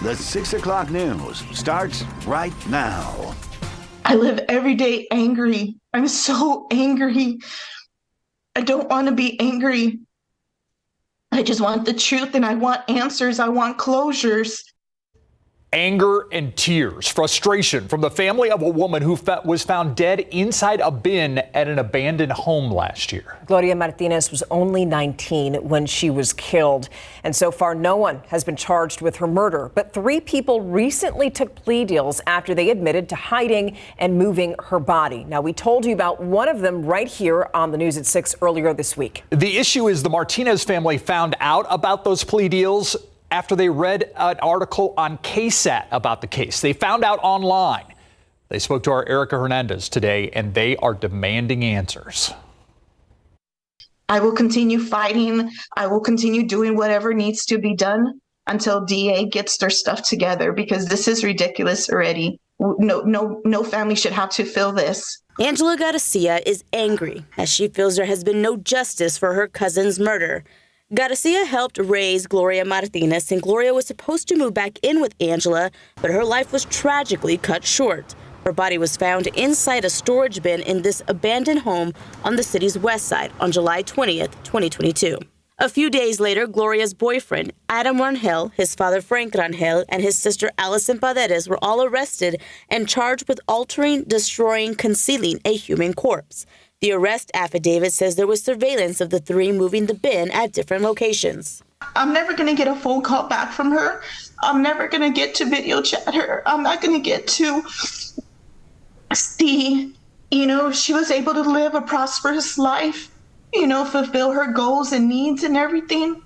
The 6 o'clock news starts right now. I live every day angry. I'm so angry. I don't want to be angry. I just want the truth and I want answers. I want closures. Anger and tears, frustration from the family of a woman who was found dead inside a bin at an abandoned home last year. Gloria Martinez was only 19 when she was killed. And so far, no one has been charged with her murder. But 3 people recently took plea deals after they admitted to hiding and moving her body. Now, we told you about one of them right here on the News at 6 earlier this week. The issue is the Martinez family found out about those plea deals after they read an article on KSAT about the case. They found out online. They spoke to our Erica Hernandez today, and they are demanding answers. I will continue fighting. I will continue doing whatever needs to be done until DA gets their stuff together, because this is ridiculous already. No family should have to feel this. Angela Garcia is angry as she feels there has been no justice for her cousin's murder. Garcia helped raise Gloria Martinez, and Gloria was supposed to move back in with Angela, but her life was tragically cut short. Her body was found inside a storage bin in this abandoned home on the city's west side on July 20th, 2022. A few days later, Gloria's boyfriend, Adam Rangel, his father, Frank Rangel, and his sister, Allison Paredes, were all arrested and charged with altering, destroying, concealing a human corpse. The arrest affidavit says there was surveillance of the 3 moving the bin at different locations. I'm never going to get a phone call back from her. I'm never going to get to video chat her. I'm not going to get to see, she was able to live a prosperous life, fulfill her goals and needs and everything.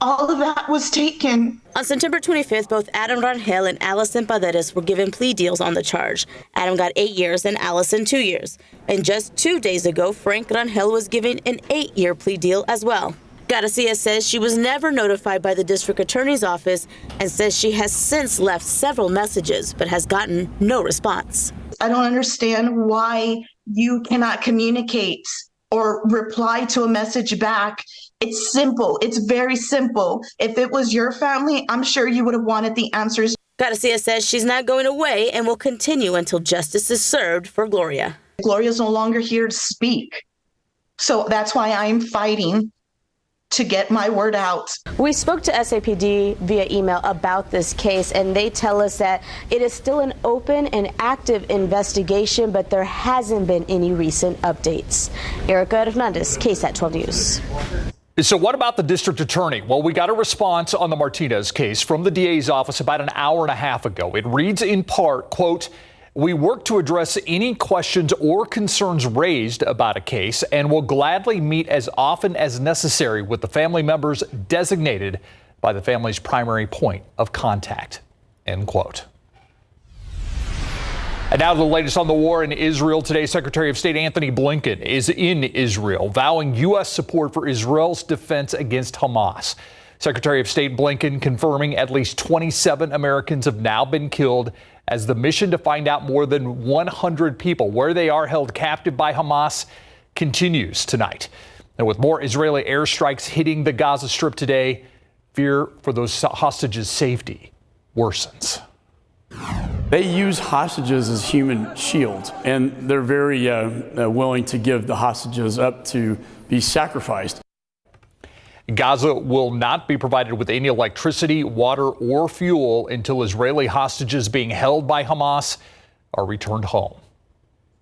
All of that was taken. On September 25th, both Adam Rangel and Allison Paredes were given plea deals on the charge. Adam got 8 years and Allison 2 years. And just 2 days ago, Frank Rangel was given an 8-year plea deal as well. Garcia says she was never notified by the district attorney's office and says she has since left several messages but has gotten no response. I don't understand why you cannot communicate or reply to a message back. It's simple. It's very simple. If it was your family, I'm sure you would have wanted the answers. Garcia says she's not going away and will continue until justice is served for Gloria. Gloria's no longer here to speak. So that's why I'm fighting to get my word out. We spoke to SAPD via email about this case, and they tell us that it is still an open and active investigation, but there hasn't been any recent updates. Erica Hernandez, KSAT 12 News. So what about the district attorney? Well, we got a response on the Martinez case from the DA's office about an hour and a half ago. It reads in part, quote, "We work to address any questions or concerns raised about a case and will gladly meet as often as necessary with the family members designated by the family's primary point of contact," end quote. And now the latest on the war in Israel. Today, Secretary of State Anthony Blinken is in Israel, vowing U.S. support for Israel's defense against Hamas. Secretary of State Blinken confirming at least 27 Americans have now been killed as the mission to find out more than 100 people where they are held captive by Hamas continues tonight. And with more Israeli airstrikes hitting the Gaza Strip today, fear for those hostages' safety worsens. They use hostages as human shields, and they're very willing to give the hostages up to be sacrificed. Gaza will not be provided with any electricity, water, or fuel until Israeli hostages being held by Hamas are returned home.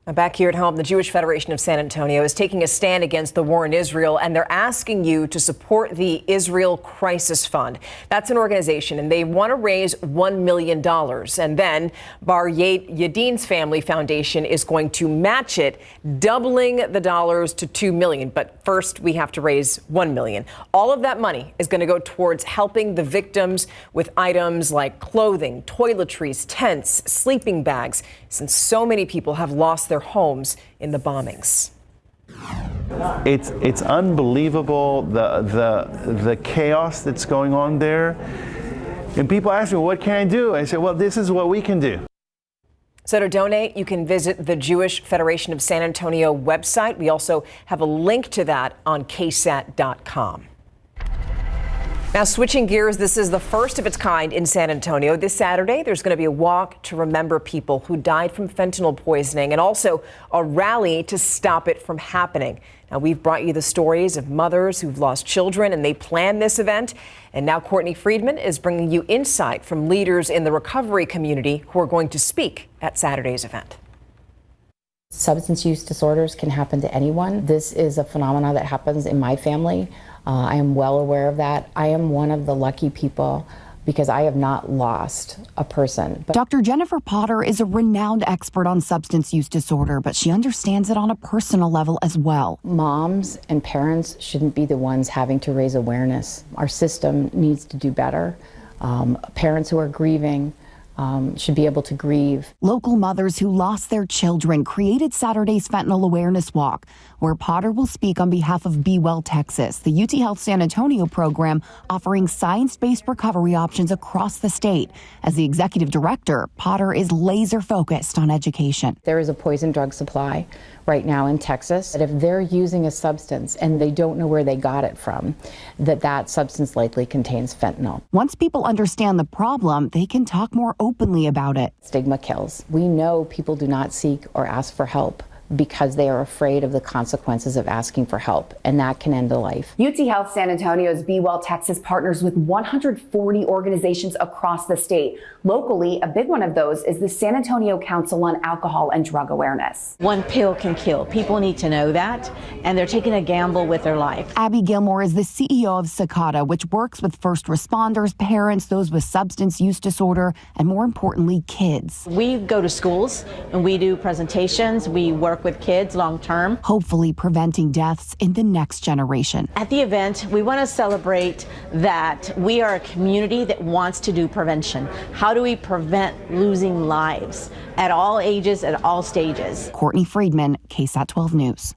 Back here at home, the Jewish Federation of San Antonio is taking a stand against the war in Israel, and they're asking you to support the Israel Crisis Fund. That's an organization, and they want to raise $1 million. And then Bar Yadin's Family Foundation is going to match it, doubling the dollars to $2 million. But first, we have to raise $1 million. All of that money is going to go towards helping the victims with items like clothing, toiletries, tents, sleeping bags, since so many people have lost their homes in the bombings. It's unbelievable the chaos that's going on there. And people ask me, what can I do? I say, well, this is what we can do. So to donate, you can visit the Jewish Federation of San Antonio website. We also have a link to that on KSAT.com. Now, switching gears, this is the first of its kind in San Antonio. This Saturday, there's going to be a walk to remember people who died from fentanyl poisoning and also a rally to stop it from happening. Now, we've brought you the stories of mothers who've lost children, and they planned this event. And now Courtney Friedman is bringing you insight from leaders in the recovery community who are going to speak at Saturday's event. Substance use disorders can happen to anyone. This is a phenomenon that happens in my family. I am well aware of that. I am one of the lucky people because I have not lost a person. Dr. Jennifer Potter is a renowned expert on substance use disorder, but she understands it on a personal level as well. Moms and parents shouldn't be the ones having to raise awareness. Our system needs to do better. Parents who are grieving should be able to grieve. Local mothers who lost their children created Saturday's Fentanyl Awareness Walk, where Potter will speak on behalf of Be Well Texas, the UT Health San Antonio program offering science-based recovery options across the state. As the executive director, Potter is laser focused on education. There is a poison drug supply right now in Texas, that if they're using a substance and they don't know where they got it from, that substance likely contains fentanyl. Once people understand the problem, they can talk more openly about it. Stigma kills. We know people do not seek or ask for help because they are afraid of the consequences of asking for help, and that can end a life. UT Health San Antonio's Be Well Texas partners with 140 organizations across the state. Locally, a big one of those is the San Antonio Council on Alcohol and Drug Awareness. One pill can kill. People need to know that, and they're taking a gamble with their life. Abby Gilmore is the CEO of Cicada, which works with first responders, parents, those with substance use disorder, and more importantly, kids. We go to schools and we do presentations. We work with kids long term, hopefully preventing deaths in the next generation. At the event, we want to celebrate that we are a community that wants to do prevention. How do we prevent losing lives at all ages, at all stages? Courtney Friedman, KSAT 12 News.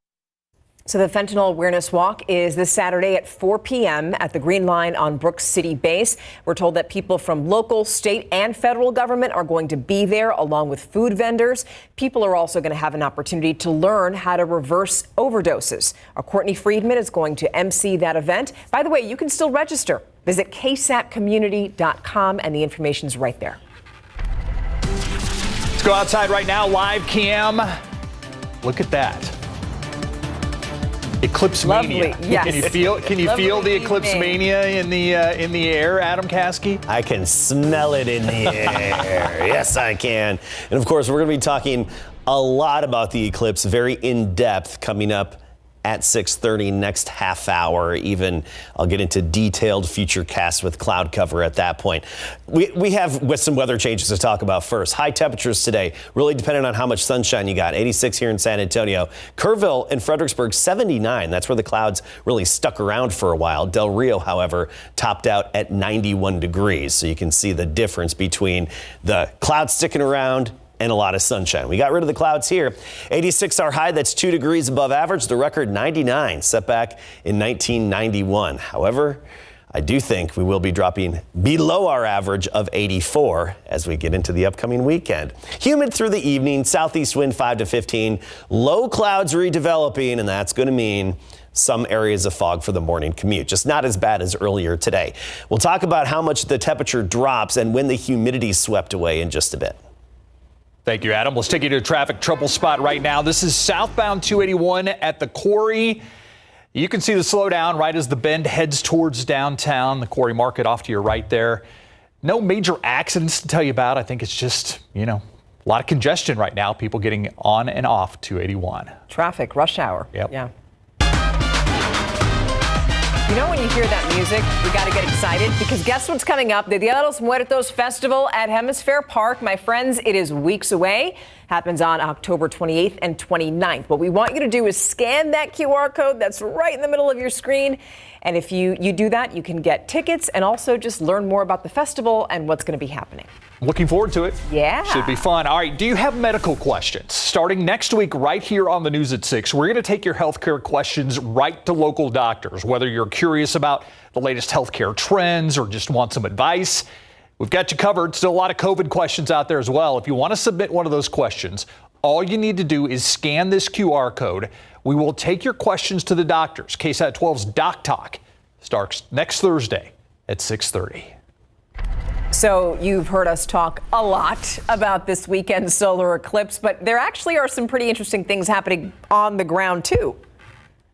So the Fentanyl Awareness Walk is this Saturday at 4 p.m. at the Green Line on Brooks City Base. We're told that people from local, state, and federal government are going to be there, along with food vendors. People are also going to have an opportunity to learn how to reverse overdoses. Courtney Friedman is going to MC that event. By the way, you can still register. Visit ksatcommunity.com, and the information's right there. Let's go outside right now. Live cam. Look at that. Eclipse mania. Yes. Can you feel the eclipse mania in the air, Adam Caskey? I can smell it in the air. Yes, I can. And of course, we're going to be talking a lot about the eclipse, very in depth, coming up at 6:30 next half hour. Even I'll get into detailed future casts with cloud cover at that point. We have with some weather changes to talk about first. High temperatures today, really dependent on how much sunshine you got. 86 here in San Antonio. Kerrville and Fredericksburg, 79. That's where the clouds really stuck around for a while. Del Rio, however, topped out at 91 degrees. So you can see the difference between the clouds sticking around and a lot of sunshine. We got rid of the clouds here. 86 our high, that's 2 degrees above average. The record 99, set back in 1991. However, I do think we will be dropping below our average of 84 as we get into the upcoming weekend. Humid through the evening, southeast wind 5 to 15. Low clouds redeveloping, and that's going to mean some areas of fog for the morning commute. Just not as bad as earlier today. We'll talk about how much the temperature drops and when the humidity swept away in just a bit. Thank you, Adam. Let's take you to a traffic trouble spot right now. This is southbound 281 at the Quarry. You can see the slowdown right as the bend heads towards downtown. The Quarry Market off to your right there. No major accidents to tell you about. I think it's just, a lot of congestion right now. People getting on and off 281. Traffic, rush hour. Yep. Yeah. When you hear that music, we got to get excited because guess what's coming up? The Dia de los Muertos Festival at Hemisphere Park. My friends, it is weeks away. Happens on October 28th and 29th. What we want you to do is scan that QR code that's right in the middle of your screen. And if you do that, you can get tickets and also just learn more about the festival and what's going to be happening. Looking forward to it. Yeah. Should be fun. All right. Do you have medical questions? Starting next week right here on the News at 6, we're going to take your healthcare questions right to local doctors. Whether you're curious about the latest healthcare trends or just want some advice, we've got you covered. Still a lot of COVID questions out there as well. If you want to submit one of those questions, all you need to do is scan this QR code. We will take your questions to the doctors. KSAT 12's Doc Talk starts next Thursday at 6:30. So you've heard us talk a lot about this weekend's solar eclipse, but there actually are some pretty interesting things happening on the ground, too.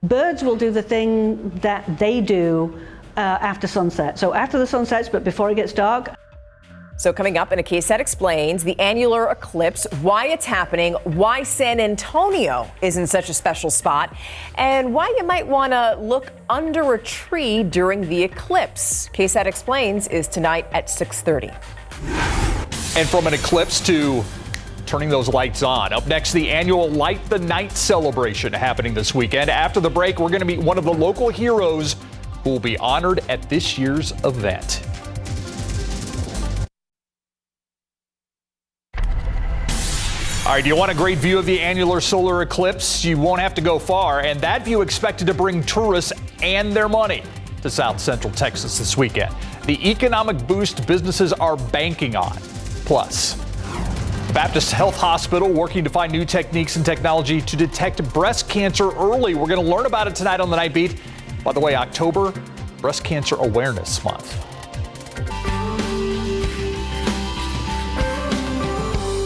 Birds will do the thing that they do after sunset. So after the sun sets, but before it gets dark. So coming up in a KSAT Explains, the annular eclipse, why it's happening, why San Antonio is in such a special spot, and why you might want to look under a tree during the eclipse. KSAT Explains is tonight at 6:30. And from an eclipse to turning those lights on. Up next, the annual Light the Night celebration happening this weekend. After the break, we're going to meet one of the local heroes who will be honored at this year's event. All right, do you want a great view of the annular solar eclipse? You won't have to go far, and that view expected to bring tourists and their money to South Central Texas this weekend. The economic boost businesses are banking on. Plus, Baptist Health Hospital working to find new techniques and technology to detect breast cancer early. We're going to learn about it tonight on the Night Beat. By the way, October, Breast Cancer Awareness Month.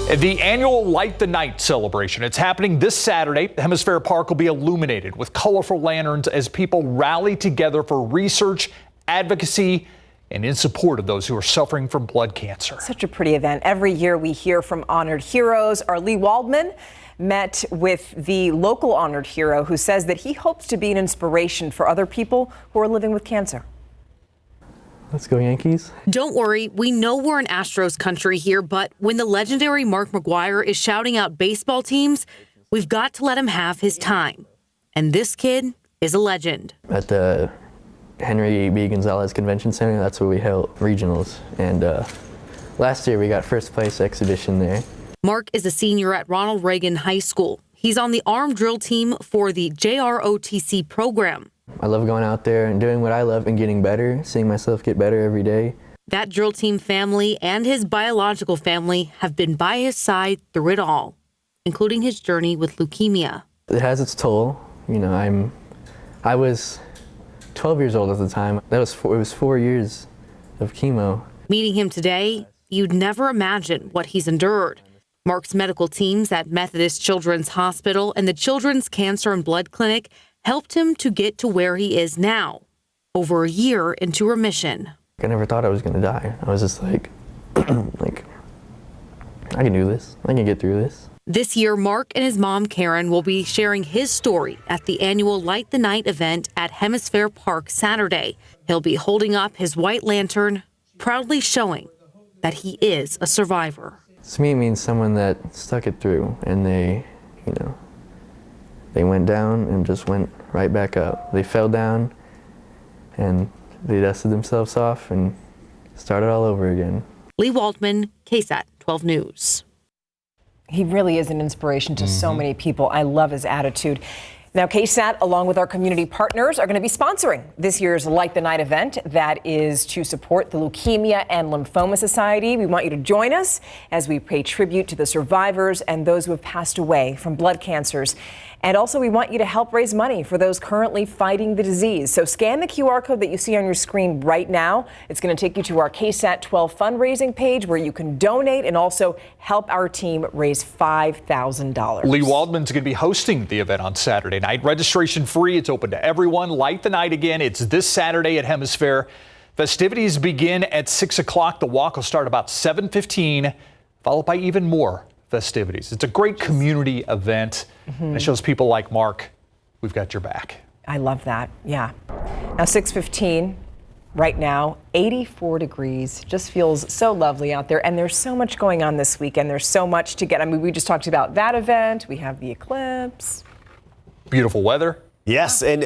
The annual Light the Night celebration. It's happening this Saturday. Hemisphere Park will be illuminated with colorful lanterns as people rally together for research, advocacy, and in support of those who are suffering from blood cancer. Such a pretty event. Every year we hear from honored heroes. Our Lee Waldman met with the local honored hero who says that he hopes to be an inspiration for other people who are living with cancer. Let's go Yankees. Don't worry, we know we're in Astros country here, but when the legendary Mark McGwire is shouting out baseball teams, we've got to let him have his time. And this kid is a legend. At the Henry B. Gonzalez Convention Center, that's where we held regionals. And last year we got first place exhibition there. Mark is a senior at Ronald Reagan High School. He's on the arm drill team for the JROTC program. I love going out there and doing what I love and getting better, seeing myself get better every day. That drill team family and his biological family have been by his side through it all, including his journey with leukemia. It has its toll. You know, I was 12 years old at the time. It was 4 years of chemo. Meeting him today, you'd never imagine what he's endured. Mark's medical teams at Methodist Children's Hospital and the Children's Cancer and Blood Clinic helped him to get to where he is now, over a year into remission. I never thought I was going to die. I was just like, I can do this. I can get through this. This year, Mark and his mom, Karen, will be sharing his story at the annual Light the Night event at Hemisphere Park Saturday. He'll be holding up his white lantern, proudly showing that he is a survivor. To me, it means someone that stuck it through, and they went down and just went right back up. They fell down and they dusted themselves off and started all over again. Lee Waldman, KSAT 12 News. He really is an inspiration to so many people. I love his attitude. Now, KSAT, along with our community partners, are going to be sponsoring this year's Light the Night event that is to support the Leukemia and Lymphoma Society. We want you to join us as we pay tribute to the survivors and those who have passed away from blood cancers. And also, we want you to help raise money for those currently fighting the disease. So scan the QR code that you see on your screen right now. It's going to take you to our KSAT 12 fundraising page where you can donate and also help our team raise $5,000. Lee Waldman's going to be hosting the event on Saturday night. Registration free. It's open to everyone. Light the Night again. It's this Saturday at Hemisphere. Festivities begin at 6 o'clock. The walk will start about 7:15, followed by even more festivities. It's a great community event. And it shows people like Mark, we've got your back. I love that. Yeah. Now 6:15 right now, 84 degrees. Just feels so lovely out there. And there's so much going on this weekend. There's so much to get. I mean, we just talked about that event. We have the eclipse. Beautiful weather. Yes, and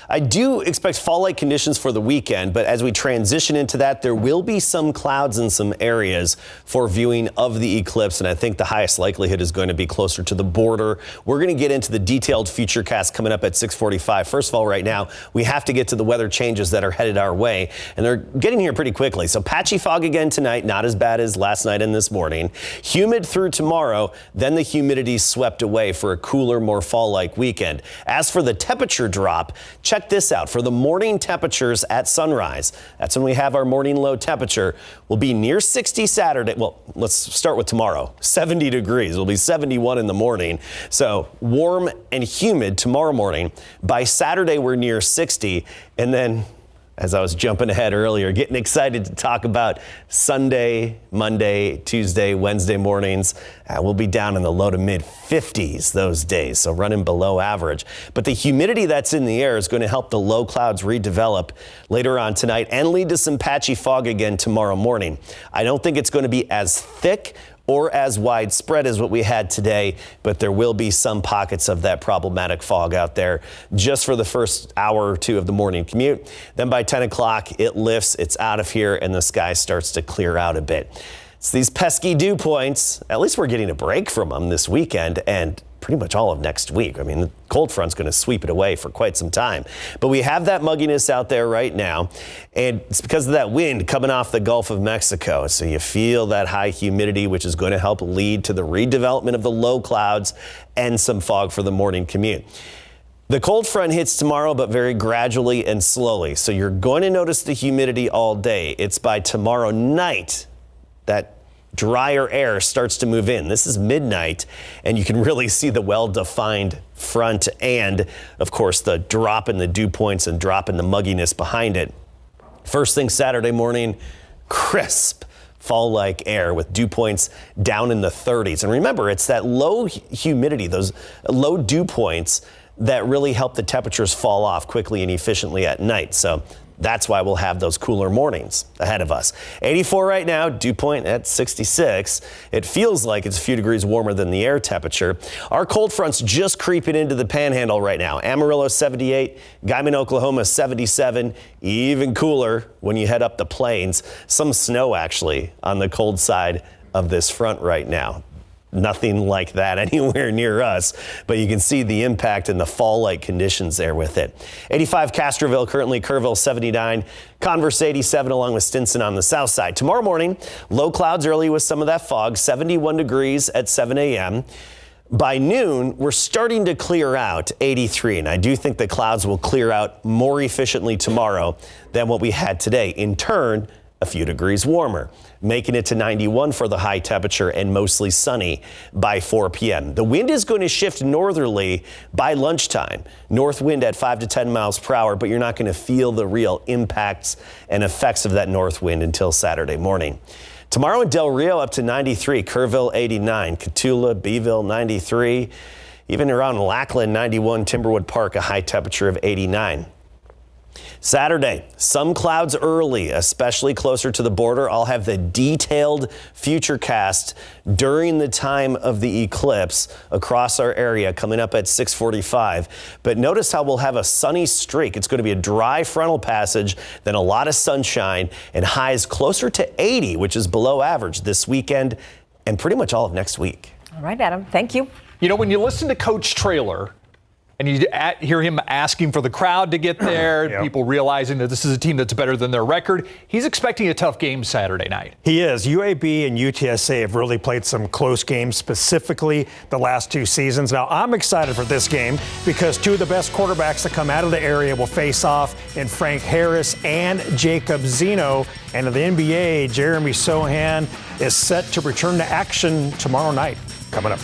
I do expect fall-like conditions for the weekend, but as we transition into that, there will be some clouds in some areas for viewing of the eclipse, and I think the highest likelihood is going to be closer to the border. We're going to get into the detailed futurecast coming up at 6:45. First of all, right now, we have to get to the weather changes that are headed our way, and they're getting here pretty quickly. So patchy fog again tonight, not as bad as last night and this morning. Humid through tomorrow, then the humidity swept away for a cooler, more fall-like weekend. As for the temperature drop, check this out. For the morning temperatures at sunrise, that's when we have our morning low temperature, will be near 60 Saturday. Well, let's start with tomorrow. 70 degrees. It'll be 71 in the morning. So warm and humid tomorrow morning. By Saturday, we're near 60. And then, as I was jumping ahead earlier, getting excited to talk about Sunday, Monday, Tuesday, Wednesday mornings. We'll be down in the low to mid 50s those days, so running below average. But the humidity that's in the air is going to help the low clouds redevelop later on tonight and lead to some patchy fog again tomorrow morning. I don't think it's going to be as thick or as widespread as what we had today, but there will be some pockets of that problematic fog out there just for the first hour or two of the morning commute. Then by 10 o'clock, it lifts, it's out of here, and the sky starts to clear out a bit. It's these pesky dew points. At least we're getting a break from them this weekend and pretty much all of next week. I mean, the cold front's going to sweep it away for quite some time. But we have that mugginess out there right now, and it's because of that wind coming off the Gulf of Mexico. So you feel that high humidity, which is going to help lead to the redevelopment of the low clouds and some fog for the morning commute. The cold front hits tomorrow, but very gradually and slowly. So you're going to notice the humidity all day. It's by tomorrow night that drier air starts to move in. This is midnight, and you can really see the well-defined front and, of course, the drop in the dew points and drop in the mugginess behind it. First thing Saturday morning, crisp fall-like air with dew points down in the 30s. And remember, it's that low humidity, those low dew points that really help the temperatures fall off quickly and efficiently at night. So that's why we'll have those cooler mornings ahead of us. 84 right now, dew point at 66. It feels like it's a few degrees warmer than the air temperature. Our cold front's just creeping into the panhandle right now. Amarillo 78, Guyman, Oklahoma 77, even cooler when you head up the plains. Some snow actually on the cold side of this front right now. Nothing like that anywhere near us, but you can see the impact and the fall-like conditions there with it. 85 Castroville, currently Kerrville 79, Converse 87 along with Stinson on the south side. Tomorrow morning, low clouds early with some of that fog, 71 degrees at 7 a.m. By noon, we're starting to clear out 83, and I do think the clouds will clear out more efficiently tomorrow than what we had today. In turn, a few degrees warmer, making it to 91 for the high temperature and mostly sunny by 4 p.m. The wind is going to shift northerly by lunchtime. North wind at 5 to 10 miles per hour, but you're not going to feel the real impacts and effects of that north wind until Saturday morning. Tomorrow in Del Rio up to 93, Kerrville 89, Cotulla, Beeville 93, even around Lackland 91, Timberwood Park a high temperature of 89. Saturday, some clouds early, especially closer to the border. I'll have the detailed future cast during the time of the eclipse across our area coming up at 6:45. But notice how we'll have a sunny streak. It's going to be a dry frontal passage, then a lot of sunshine and highs closer to 80, which is below average this weekend and pretty much all of next week. All right, Adam. Thank you. You know, when you listen to Coach Traylor, and you hear him asking for the crowd to get there, people realizing that this is a team that's better than their record. He's expecting a tough game Saturday night. He is. UAB and UTSA have really played some close games, specifically the last two seasons. Now, I'm excited for this game because two of the best quarterbacks that come out of the area will face off in Frank Harris and Jacob Zeno. And in the NBA, Jeremy Sohan is set to return to action tomorrow night. Coming up.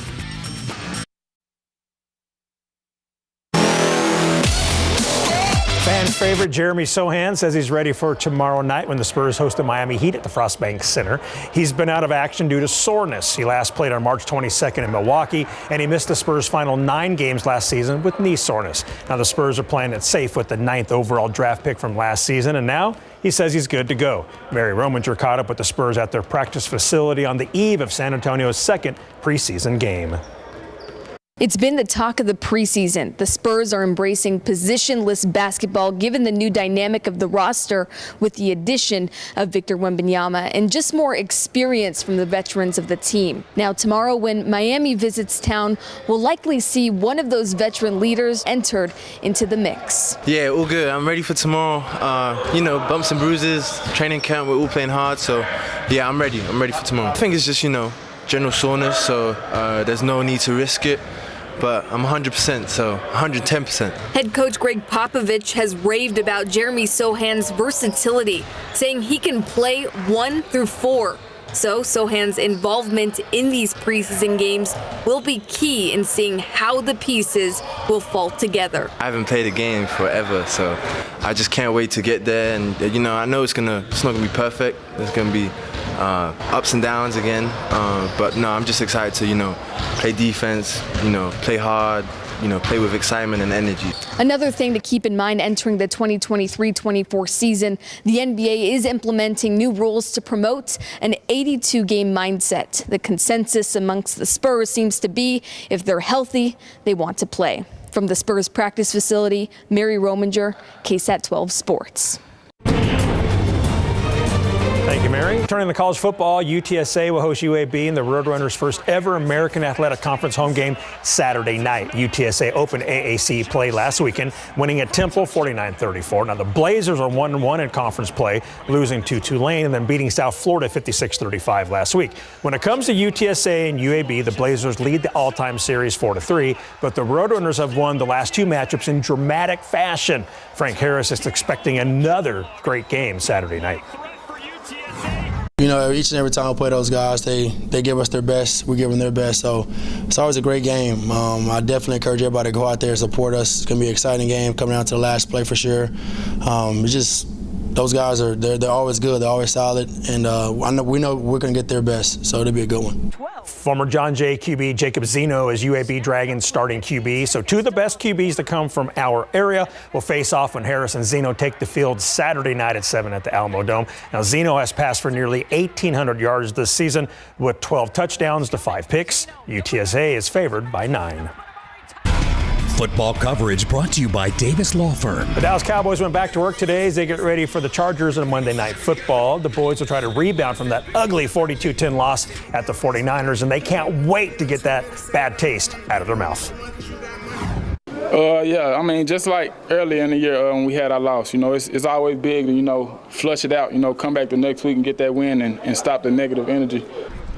Fan favorite Jeremy Sohan says he's ready for tomorrow night when the Spurs host the Miami Heat at the Frostbank Center. He's been out of action due to soreness. He last played on March 22nd in Milwaukee, and he missed the Spurs' final 9 games last season with knee soreness. Now the Spurs are playing it safe with the 9th overall draft pick from last season, and now he says he's good to go. Mary Rominger caught up with the Spurs at their practice facility on the eve of San Antonio's second preseason game. It's been the talk of the preseason. The Spurs are embracing positionless basketball given the new dynamic of the roster with the addition of Victor Wembanyama and just more experience from the veterans of the team. Now tomorrow when Miami visits town, we'll likely see one of those veteran leaders entered into the mix. Yeah, all good. I'm ready for tomorrow. Bumps and bruises, training camp, we're all playing hard. So yeah, I'm ready. I'm ready for tomorrow. I think it's just, general soreness, so there's no need to risk it. but I'm 100%, so 110%. Head coach Greg Popovich has raved about Jeremy Sohan's versatility, saying he can play 1 through 4. So Sohan's involvement in these preseason games will be key in seeing how the pieces will fall together. I haven't played a game forever, so I just can't wait to get there. And I know it's not gonna be perfect. There's gonna be ups and downs again, but no, I'm just excited to play defense, play hard, play with excitement and energy. Another thing to keep in mind entering the 2023-24 season, the NBA is implementing new rules to promote an 82-game mindset. The consensus amongst the Spurs seems to be if they're healthy, they want to play. From the Spurs practice facility, Mary Rominger, KSAT 12 Sports. Thank you, Mary. Turning to college football, UTSA will host UAB in the Roadrunners' first ever American Athletic Conference home game Saturday night. UTSA opened AAC play last weekend, winning at Temple 49-34. Now, the Blazers are 1-1 in conference play, losing to Tulane and then beating South Florida 56-35 last week. When it comes to UTSA and UAB, the Blazers lead the all-time series 4-3, but the Roadrunners have won the last two matchups in dramatic fashion. Frank Harris is expecting another great game Saturday night. Each and every time we play those guys, they give us their best. We give them their best. So it's always a great game. I definitely encourage everybody to go out there and support us. It's going to be an exciting game coming down to the last play for sure. It's just those guys they're always good. They're always solid. And we know we're going to get their best. So it'll be a good one. Former John Jay QB Jacob Zeno is UAB Dragons starting QB. So two of the best QBs to come from our area will face off when Harris and Zeno take the field Saturday night at 7 at the Alamo Dome. Now, Zeno has passed for nearly 1,800 yards this season with 12 touchdowns to 5 picks. UTSA is favored by 9. Football coverage brought to you by Davis Law Firm. The Dallas Cowboys went back to work today as they get ready for the Chargers on Monday Night Football. The boys will try to rebound from that ugly 42-10 loss at the 49ers, and they can't wait to get that bad taste out of their mouth. Just like earlier in the year when we had our loss, it's always big to, flush it out, come back the next week and get that win and stop the negative energy.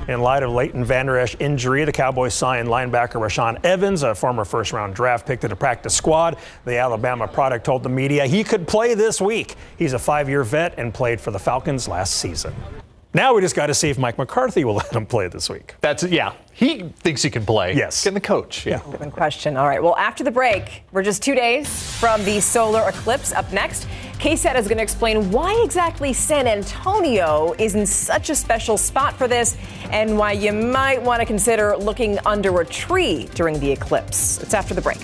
In light of Leighton Vander Esch injury, the Cowboys signed linebacker Rashaan Evans, a former first-round draft pick to the practice squad. The Alabama product told the media he could play this week. He's a 5-year vet and played for the Falcons last season. Now we just got to see if Mike McCarthy will let him play this week. He thinks he can play. Yes. Can the coach? Yeah. Good question. All right. Well, after the break, we're just 2 days from the solar eclipse. Up next, KSAT is going to explain why exactly San Antonio is in such a special spot for this and why you might want to consider looking under a tree during the eclipse. It's after the break.